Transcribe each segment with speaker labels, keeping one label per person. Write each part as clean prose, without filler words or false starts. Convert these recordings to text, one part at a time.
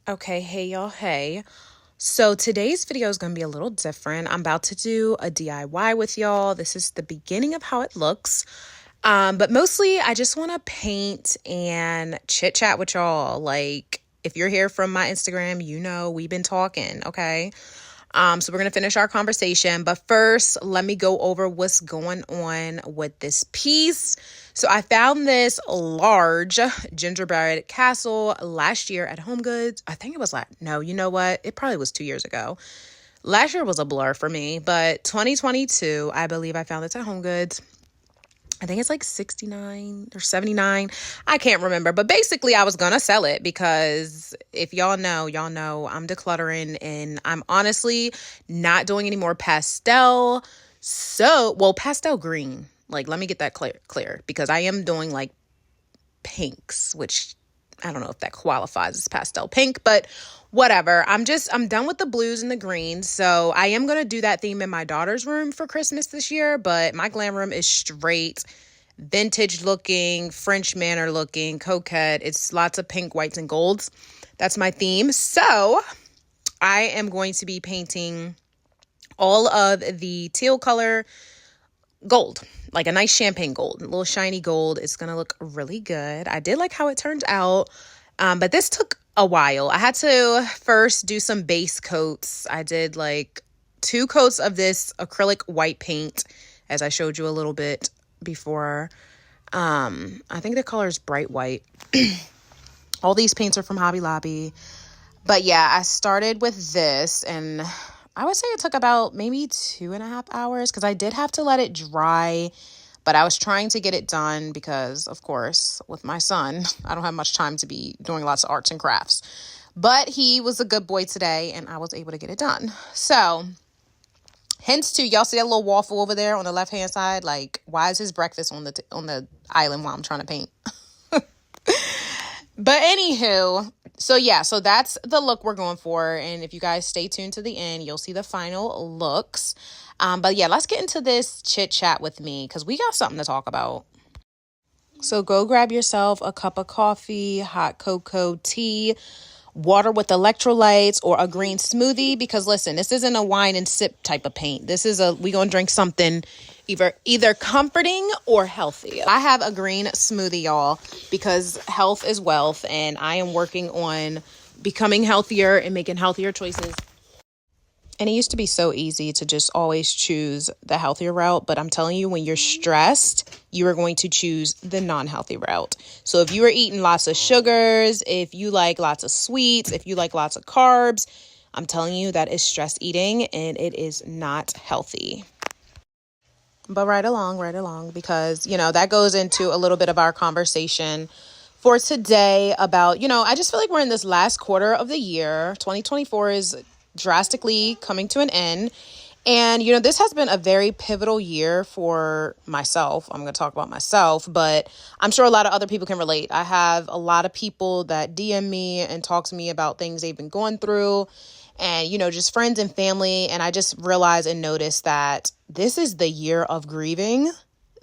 Speaker 1: Okay, hey y'all, hey. So today's video is going to be a little different. I'm about to do a DIY with y'all. This is the beginning of how it looks. But mostly I just want to paint and chit chat with y'all. Like, if you're here from my Instagram, you know we've been talking, okay? So we're going to finish our conversation. But first, let me go over what's going on with this piece. So I found this large gingerbread castle last year at Home Goods. I think it was no, you know what? It probably was 2 years ago. Last year was a blur for me, but 2022, I believe I found this at Home Goods. I think it's like 69 or 79. I can't remember. But basically, I was going to sell it because if y'all know I'm decluttering and I'm honestly not doing any more pastel. Pastel green. Like, let me get that clear because I am doing like pinks, which I don't know if that qualifies as pastel pink, but whatever. I'm done with the blues and the greens. So I am going to do that theme in my daughter's room for Christmas this year, but my glam room is straight vintage looking, French manor looking, coquette. It's lots of pink, whites, and golds. That's my theme. So I am going to be painting all of the teal color gold, like a nice champagne gold, a little shiny gold. It's going to look really good. I did like how it turned out, but this took a while. I had to first do some base coats. I did like 2 coats of this acrylic white paint, as I showed you a little bit before. I think the color is bright white. All these paints are from Hobby Lobby. But yeah, I started with this and I would say it took about maybe 2.5 hours because I did have to let it dry, but I was trying to get it done because, of course, with my son, I don't have much time to be doing lots of arts and crafts. But he was a good boy today and I was able to get it done. So, hence to y'all see that little waffle over there on the left-hand side? Like, why is his breakfast on the island while I'm trying to paint? But anywho, so that's the look we're going for. And if you guys stay tuned to the end, you'll see the final looks. But yeah, let's get into this chit chat with me because we got something to talk about. So go grab yourself a cup of coffee, hot cocoa, tea, water with electrolytes, or a green smoothie. Because listen, this isn't a wine and sip type of paint. This is we gonna drink something either comforting or healthy. I have a green smoothie, y'all, because health is wealth, and I am working on becoming healthier and making healthier choices. And it used to be so easy to just always choose the healthier route. But I'm telling you, when you're stressed, you are going to choose the non-healthy route. So if you are eating lots of sugars, if you like lots of sweets, if you like lots of carbs, I'm telling you that is stress eating and it is not healthy. But right along, because, that goes into a little bit of our conversation for today about, I just feel like we're in this last quarter of the year. 2024 is drastically coming to an end. And, this has been a very pivotal year for myself. I'm going to talk about myself, but I'm sure a lot of other people can relate. I have a lot of people that DM me and talk to me about things they've been going through and, just friends and family. And I just realized and noticed that this is the year of grieving.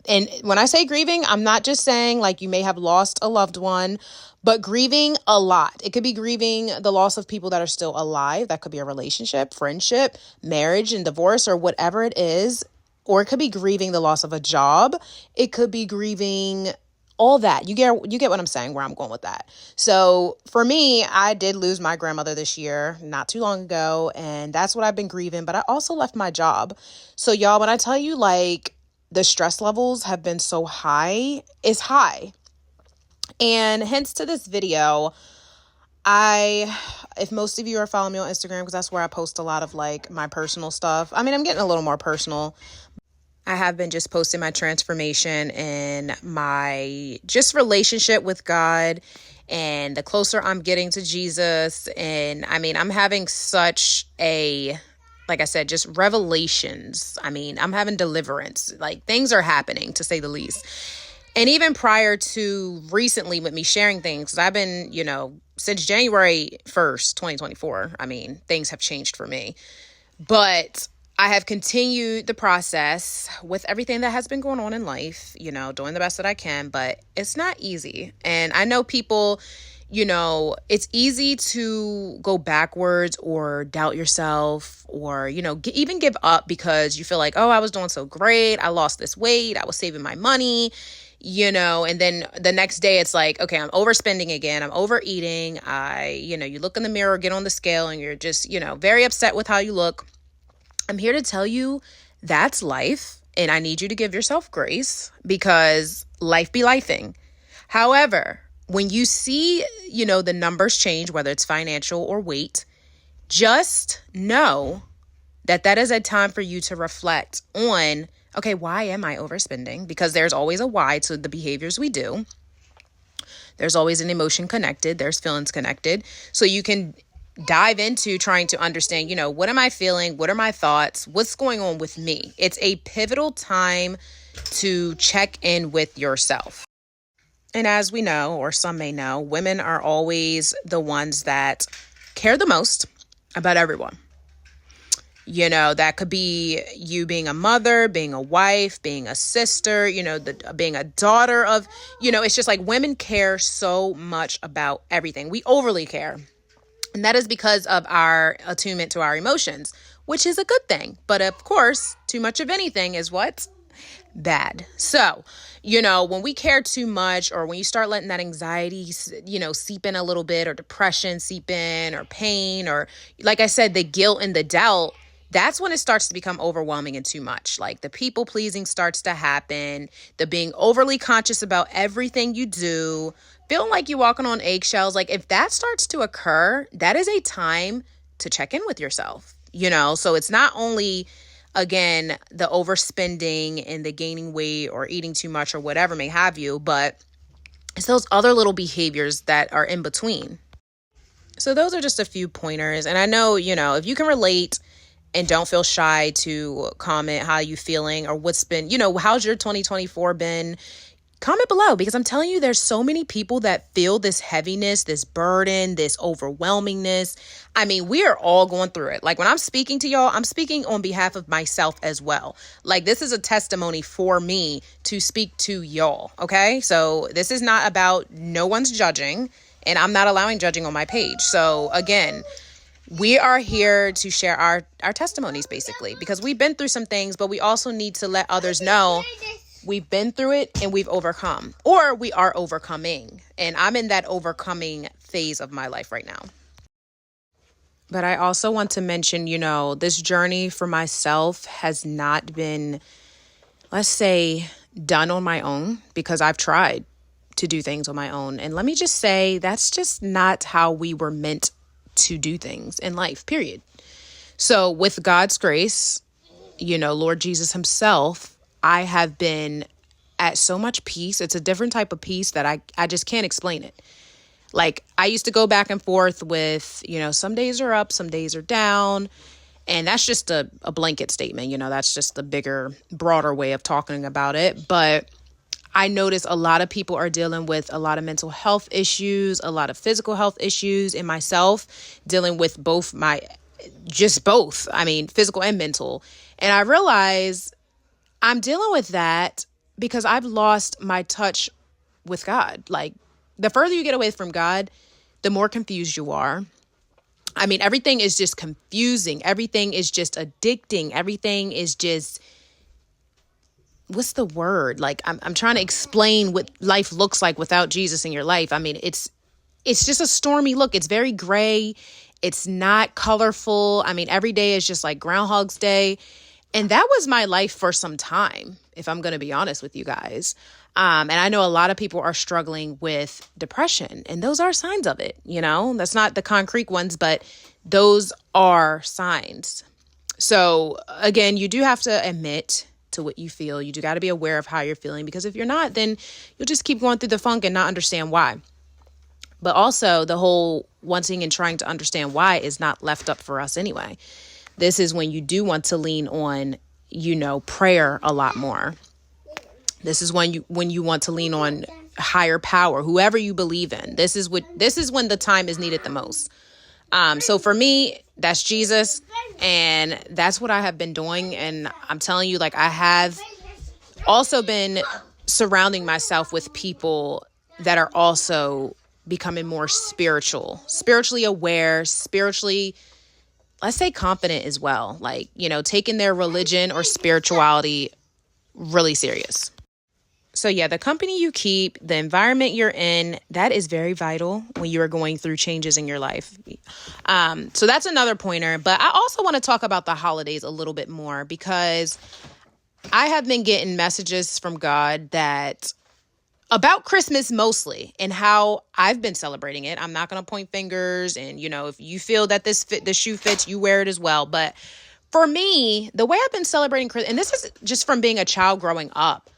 Speaker 1: And when I say grieving, I'm not just saying like you may have lost a loved one, but grieving a lot. It could be grieving the loss of people that are still alive. That could be a relationship, friendship, marriage and divorce, or whatever it is. Or it could be grieving the loss of a job. It could be grieving all that. You get what I'm saying, where I'm going with that. So for me, I did lose my grandmother this year, not too long ago. And that's what I've been grieving. But I also left my job. So y'all, when I tell you like the stress levels have been so high, it's high. And hence to this video, if most of you are following me on Instagram, because that's where I post a lot of like my personal stuff. I mean, I'm getting a little more personal. I have been just posting my transformation and my just relationship with God and the closer I'm getting to Jesus. And I mean, I'm having such like I said, just revelations. I mean, I'm having deliverance. Like things are happening, to say the least. And even prior to recently with me sharing things, because I've been, since January 1st, 2024, I mean, things have changed for me. But I have continued the process with everything that has been going on in life, doing the best that I can, but it's not easy. And I know people, it's easy to go backwards or doubt yourself or, even give up because you feel like, oh, I was doing so great. I lost this weight. I was saving my money, and then the next day it's like, okay, I'm overspending again. I'm overeating. You look in the mirror, get on the scale, and you're just, very upset with how you look. I'm here to tell you that's life. And I need you to give yourself grace because life be lifing. However, when you see, the numbers change, whether it's financial or weight, just know that is a time for you to reflect on, okay, why am I overspending? Because there's always a why to the behaviors we do. There's always an emotion connected. There's feelings connected. So you can dive into trying to understand, what am I feeling? What are my thoughts? What's going on with me? It's a pivotal time to check in with yourself. And as we know, or some may know, women are always the ones that care the most about everyone. That could be you being a mother, being a wife, being a sister, being a daughter of, it's just like women care so much about everything. We overly care. And that is because of our attunement to our emotions, which is a good thing. But of course, too much of anything is what? Bad. So, when we care too much or when you start letting that anxiety, seep in a little bit, or depression seep in, or pain, or like I said, the guilt and the doubt, that's when it starts to become overwhelming and too much. Like the people pleasing starts to happen, the being overly conscious about everything you do, feeling like you're walking on eggshells. Like if that starts to occur, that is a time to check in with yourself, so it's not only, again, the overspending and the gaining weight or eating too much or whatever may have you, but it's those other little behaviors that are in between. So those are just a few pointers. And I know, if you can relate and don't feel shy to comment how you feeling or what's been, how's your 2024 been? Comment below, because I'm telling you, there's so many people that feel this heaviness, this burden, this overwhelmingness. I mean, we are all going through it. Like when I'm speaking to y'all, I'm speaking on behalf of myself as well. Like this is a testimony for me to speak to y'all. Okay. So this is not about, no one's judging, and I'm not allowing judging on my page. So again, we are here to share our testimonies basically, because we've been through some things, but we also need to let others know we've been through it and we've overcome, or we are overcoming. And I'm in that overcoming phase of my life right now. But I also want to mention, this journey for myself has not been, let's say, done on my own, because I've tried to do things on my own. And let me just say, that's just not how we were meant to do things in life, period. So with God's grace, Lord Jesus himself, I have been at so much peace. It's a different type of peace that I just can't explain it. Like I used to go back and forth with, some days are up, some days are down. And that's just a blanket statement. That's just the bigger, broader way of talking about it. But I notice a lot of people are dealing with a lot of mental health issues, a lot of physical health issues, and myself dealing with both, physical and mental. And I realize I'm dealing with that because I've lost my touch with God. Like the further you get away from God, the more confused you are. I mean, everything is just confusing. Everything is just addicting. Everything is just, what's the word? Like I'm trying to explain what life looks like without Jesus in your life. I mean, it's just a stormy look. It's very gray. It's not colorful. I mean, every day is just like Groundhog's Day. And that was my life for some time, if I'm going to be honest with you guys. And I know a lot of people are struggling with depression, and those are signs of it. That's not the concrete ones, but those are signs. So again, you do have to admit to what you feel. You do got to be aware of how you're feeling, because if you're not, then you'll just keep going through the funk and not understand why. But also the whole wanting and trying to understand why is not left up for us anyway. This is when you do want to lean on, prayer a lot more. This is when you want to lean on higher power, whoever you believe in. This is when the time is needed the most. So for me, that's Jesus, and that's what I have been doing. And I'm telling you, like, I have also been surrounding myself with people that are also becoming more spiritually aware, spiritually, let's say confident as well. Like, taking their religion or spirituality really serious. So yeah, the company you keep, the environment you're in, that is very vital when you are going through changes in your life. So that's another pointer. But I also want to talk about the holidays a little bit more, because I have been getting messages from God about Christmas mostly, and how I've been celebrating it. I'm not going to point fingers, and if you feel that the shoe fits, you wear it as well. But for me, the way I've been celebrating Christmas, and this is just from being a child growing up.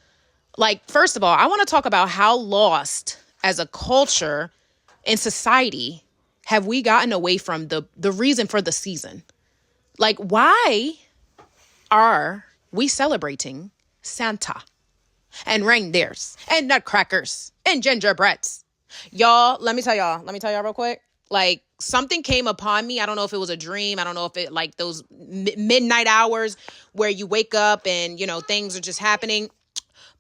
Speaker 1: Like, first of all, I want to talk about how lost as a culture and society have we gotten away from the reason for the season. Like, why are we celebrating Santa and reindeers and nutcrackers and gingerbreads? Y'all, let me tell y'all real quick. Like, something came upon me. I don't know if it was a dream. I don't know if it, like, those midnight hours where you wake up and, things are just happening.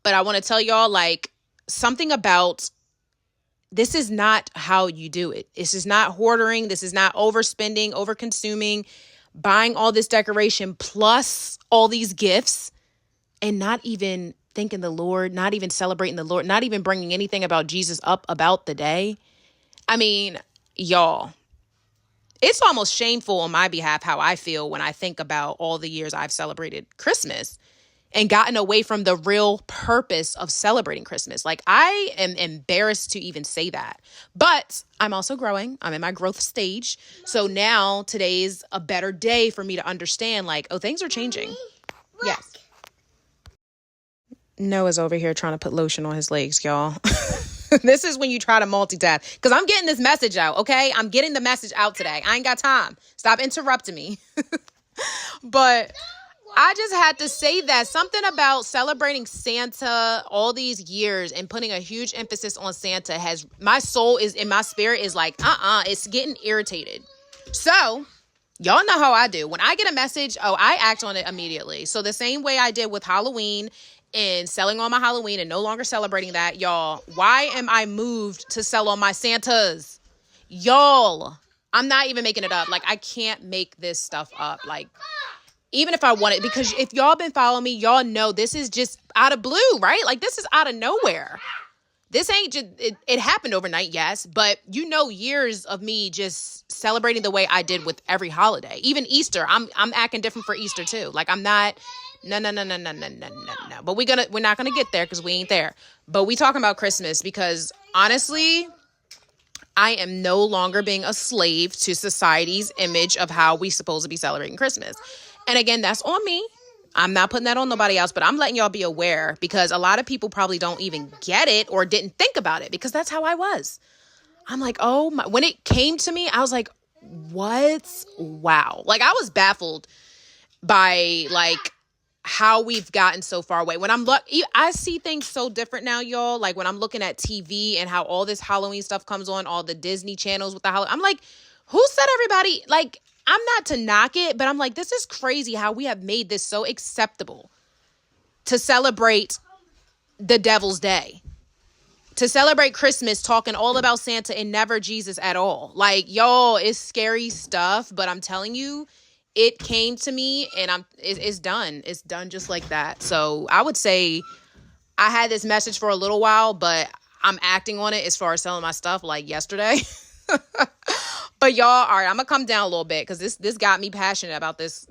Speaker 1: But I want to tell y'all, like, something about this is not how you do it. This is not hoarding. This is not overspending, overconsuming, buying all this decoration plus all these gifts and not even thanking the Lord, not even celebrating the Lord, not even bringing anything about Jesus up about the day. I mean, y'all, it's almost shameful on my behalf how I feel when I think about all the years I've celebrated Christmas and gotten away from the real purpose of celebrating Christmas. Like, I am embarrassed to even say that. But I'm also growing. I'm in my growth stage. So now today's a better day for me to understand, like, oh, things are changing. Mommy, yes. Noah's over here trying to put lotion on his legs, y'all. This is when you try to multitask. Because I'm getting this message out, okay? I'm getting the message out today. I ain't got time. Stop interrupting me. But I just had to say that something about celebrating Santa all these years and putting a huge emphasis on Santa my soul is in my spirit is like, it's getting irritated. So y'all know how I do. When I get a message, I act on it immediately. So the same way I did with Halloween and selling on my Halloween and no longer celebrating that, y'all, why am I moved to sell on my Santas? Y'all, I'm not even making it up. Like, I can't make this stuff up. Like, even if I want it, because if y'all been following me, y'all know this is just out of blue, right? Like, this is out of nowhere. This ain't just, it happened overnight, yes, but years of me just celebrating the way I did with every holiday. Even Easter, I'm acting different for Easter too. Like, I'm not, no. But we're not gonna get there because we ain't there. But we talking about Christmas because honestly, I am no longer being a slave to society's image of how we supposed to be celebrating Christmas. And again, that's on me. I'm not putting that on nobody else, but I'm letting y'all be aware because a lot of people probably don't even get it or didn't think about it because that's how I was. I'm like, oh my, when it came to me, I was like, what? Wow. Like, I was baffled by like how we've gotten so far away. When I see things so different now, y'all. Like, when I'm looking at TV and how all this Halloween stuff comes on, all the Disney channels with the Halloween, I'm like, who said everybody, like, I'm not to knock it, but I'm like, this is crazy how we have made this so acceptable to celebrate the devil's day, to celebrate Christmas, talking all about Santa and never Jesus at all. Like, y'all, it's scary stuff, but I'm telling you, it came to me and it's done. It's done just like that. So I would say I had this message for a little while, but I'm acting on it as far as selling my stuff like yesterday. But y'all, all right, I'm gonna come down a little bit because this got me passionate about this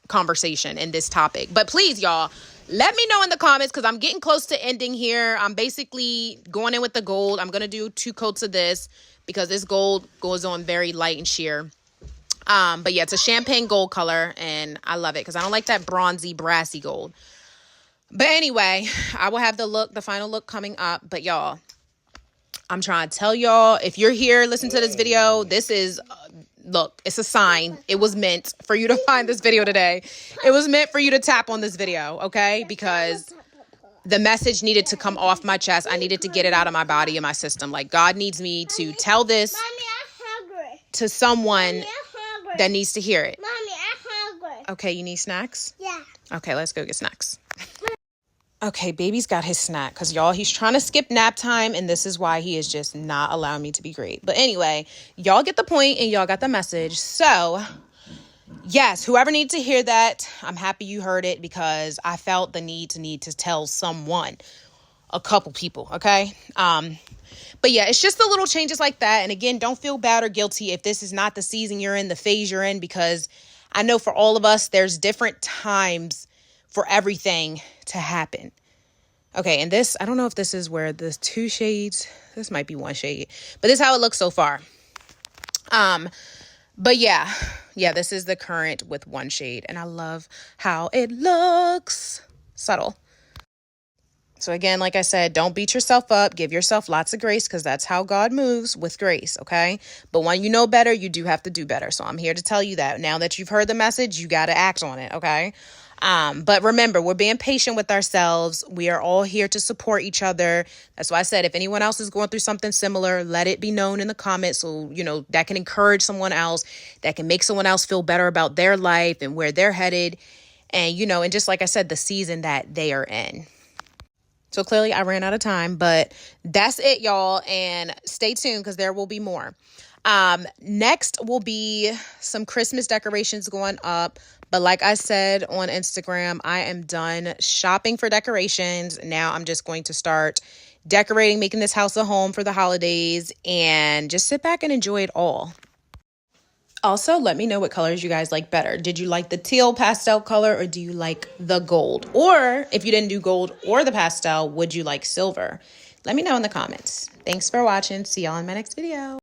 Speaker 1: conversation and this topic. But please, y'all, let me know in the comments because I'm getting close to ending here. I'm basically going in with the gold. I'm gonna do 2 coats of this because this gold goes on very light and sheer. But yeah, it's a champagne gold color and I love it because I don't like that bronzy, brassy gold. But anyway, I will have the final look coming up. But y'all, I'm trying to tell y'all, if you're here, listen to this video. This is, look, it's a sign. It was meant for you to find this video today. It was meant for you to tap on this video, okay? Because the message needed to come off my chest. I needed to get it out of my body and my system. Like, God needs me to tell this to someone that needs to hear it. Mommy, I'm hungry. Okay, you need snacks? Yeah. Okay, let's go get snacks. Okay, baby's got his snack because y'all, he's trying to skip nap time, and this is why he is just not allowing me to be great. But anyway, y'all get the point and y'all got the message. So yes, whoever needs to hear that, I'm happy you heard it because I felt the need to tell someone, a couple people, okay? But yeah, it's just the little changes like that. And again, don't feel bad or guilty if this is not the season you're in, the phase you're in, because I know for all of us, there's different times for everything to happen. Okay, and this, I don't know if this is where the two shades, this might be one shade, but this is how it looks so far. But yeah, this is the current with one shade, and I love how it looks. Subtle. So again, like I said, don't beat yourself up. Give yourself lots of grace because that's how God moves, with grace, okay? But when you know better, you do have to do better. So I'm here to tell you that. Now that you've heard the message, you got to act on it, okay? But remember, we're being patient with ourselves. We are all here to support each other. That's why I said if anyone else is going through something similar, let it be known in the comments. So, that can encourage someone else, that can make someone else feel better about their life and where they're headed. And, and just like I said, the season that they are in. So clearly I ran out of time, but that's it, y'all. And stay tuned because there will be more. Next will be some Christmas decorations going up. But like I said on Instagram, I am done shopping for decorations. Now I'm just going to start decorating, making this house a home for the holidays, and just sit back and enjoy it all. Also, let me know what colors you guys like better. Did you like the teal pastel color or do you like the gold? Or if you didn't do gold or the pastel, would you like silver? Let me know in the comments. Thanks for watching. See y'all in my next video.